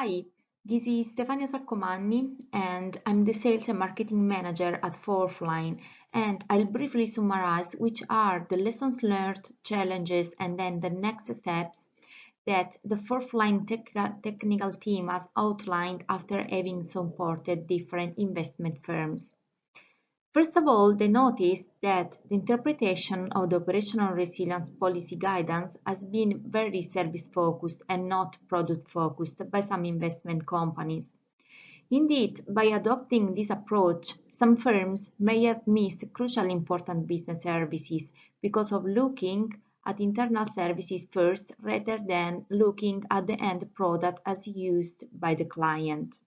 Hi, this is Stefania Saccomanni and I'm the Sales and Marketing Manager at FourthLine, and I'll briefly summarize which are the lessons learned, challenges and then the next steps that the FourthLine technical team has outlined after having supported different investment firms. First of all, they noticed that the interpretation of the operational resilience policy guidance has been very service-focused and not product-focused by some investment companies. Indeed, by adopting this approach, some firms may have missed crucial important business services because of looking at internal services first rather than looking at the end product as used by the client.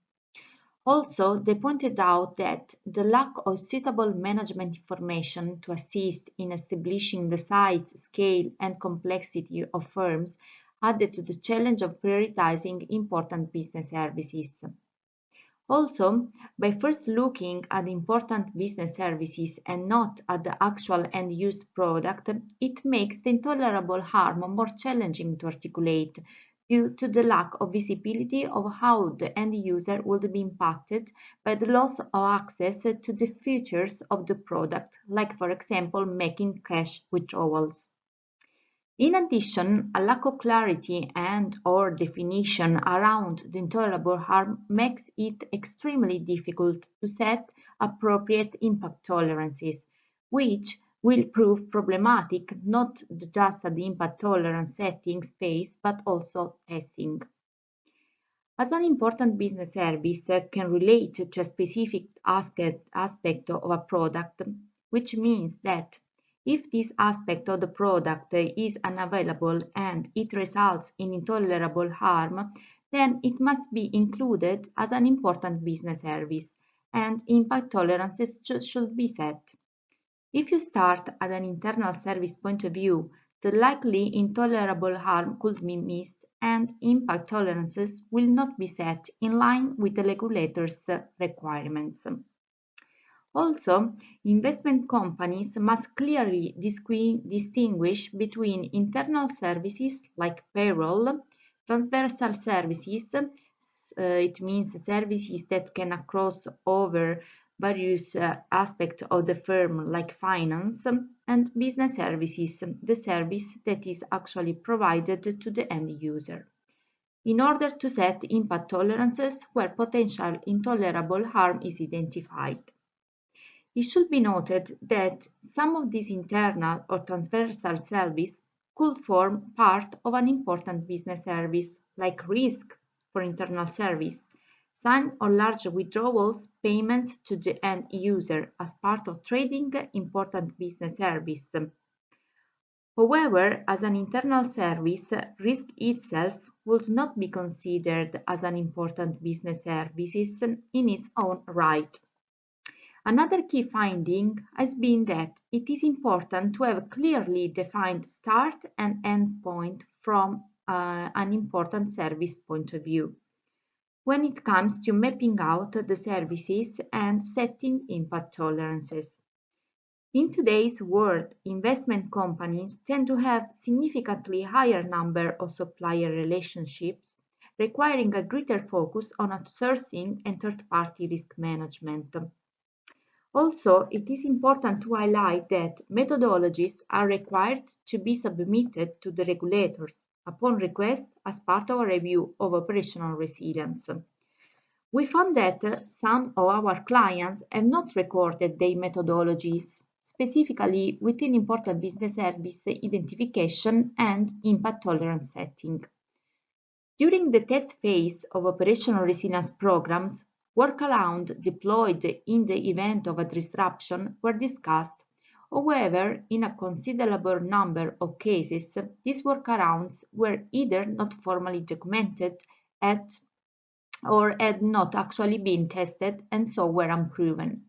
Also, they pointed out that the lack of suitable management information to assist in establishing the size, scale, and complexity of firms added to the challenge of prioritizing important business services. Also, by first looking at important business services and not at the actual end-use product, it makes the intolerable harm more challenging to articulate due to the lack of visibility of how the end user would be impacted by the loss of access to the features of the product, like for example making cash withdrawals. In addition, a lack of clarity and/or definition around the intolerable harm makes it extremely difficult to set appropriate impact tolerances, which will prove problematic not just at the impact tolerance setting space but also testing. As an important business service can relate to a specific aspect of a product, which means that if this aspect of the product is unavailable and it results in intolerable harm, then it must be included as an important business service, and impact tolerances should be set. If you start at an internal service point of view, the likely intolerable harm could be missed and impact tolerances will not be set in line with the regulators' requirements. Also, investment companies must clearly distinguish between internal services like payroll, transversal services, it means services that can cross over various aspects of the firm like finance, and business services, the service that is actually provided to the end user, in order to set impact tolerances where potential intolerable harm is identified. It should be noted that some of these internal or transversal services could form part of an important business service, like risk for internal service, some or large withdrawals payments to the end user as part of trading important business service. However, as an internal service, risk itself would not be considered as an important business service in its own right. Another key finding has been that it is important to have a clearly defined start and end point from an important service point of view when it comes to mapping out the services and setting impact tolerances. In today's world, investment companies tend to have significantly higher number of supplier relationships, requiring a greater focus on outsourcing and third-party risk management. Also, it is important to highlight that methodologies are required to be submitted to the regulators upon request as part of a review of operational resilience. We found that some of our clients have not recorded their methodologies, specifically within important business service identification and impact tolerance setting. During the test phase of operational resilience programs, workarounds deployed in the event of a disruption were discussed. However, in a considerable number of cases, these workarounds were either not formally documented or had not actually been tested and so were unproven.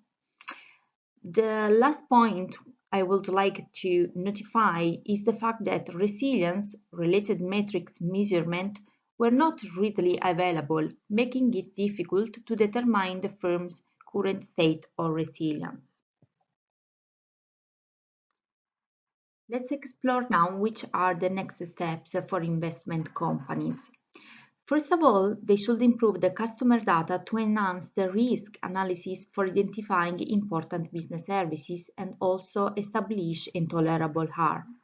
The last point I would like to notify is the fact that resilience-related metrics measurement were not readily available, making it difficult to determine the firm's current state of resilience. Let's explore now which are the next steps for investment companies. First of all, they should improve the customer data to enhance the risk analysis for identifying important business services and also establish intolerable harm.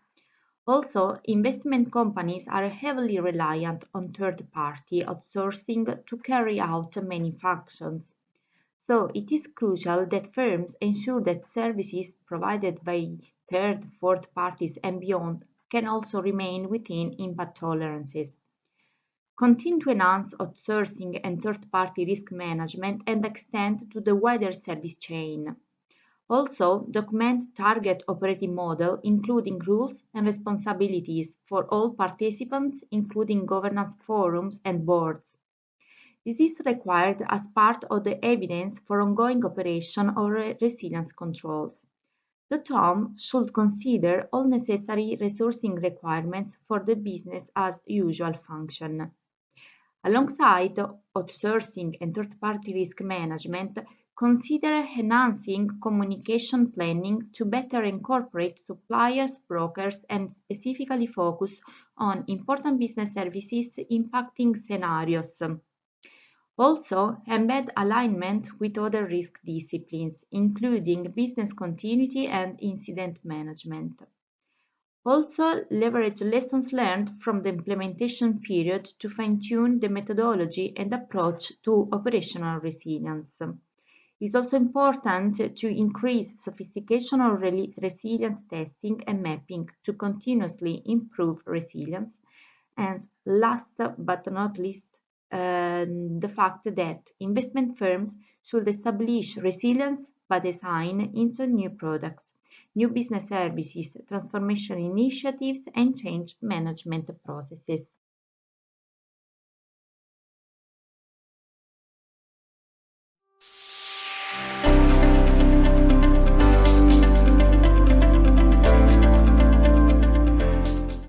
Also, investment companies are heavily reliant on third-party outsourcing to carry out many functions. So it is crucial that firms ensure that services provided by third, fourth parties and beyond can also remain within impact tolerances. Continue to enhance outsourcing and third-party risk management and extend to the wider service chain. Also, document target operating model, including rules and responsibilities for all participants, including governance forums and boards. This is required as part of the evidence for ongoing operation or resilience controls. The TOM should consider all necessary resourcing requirements for the business as usual function. Alongside outsourcing and third-party risk management, consider enhancing communication planning to better incorporate suppliers, brokers, and specifically focus on important business services impacting scenarios. Also, embed alignment with other risk disciplines, including business continuity and incident management. Also, leverage lessons learned from the implementation period to fine-tune the methodology and approach to operational resilience. It's also important to increase sophistication of resilience testing and mapping to continuously improve resilience. And last but not least, the fact that investment firms should establish resilience by design into new products, new business services, transformation initiatives, and change management processes.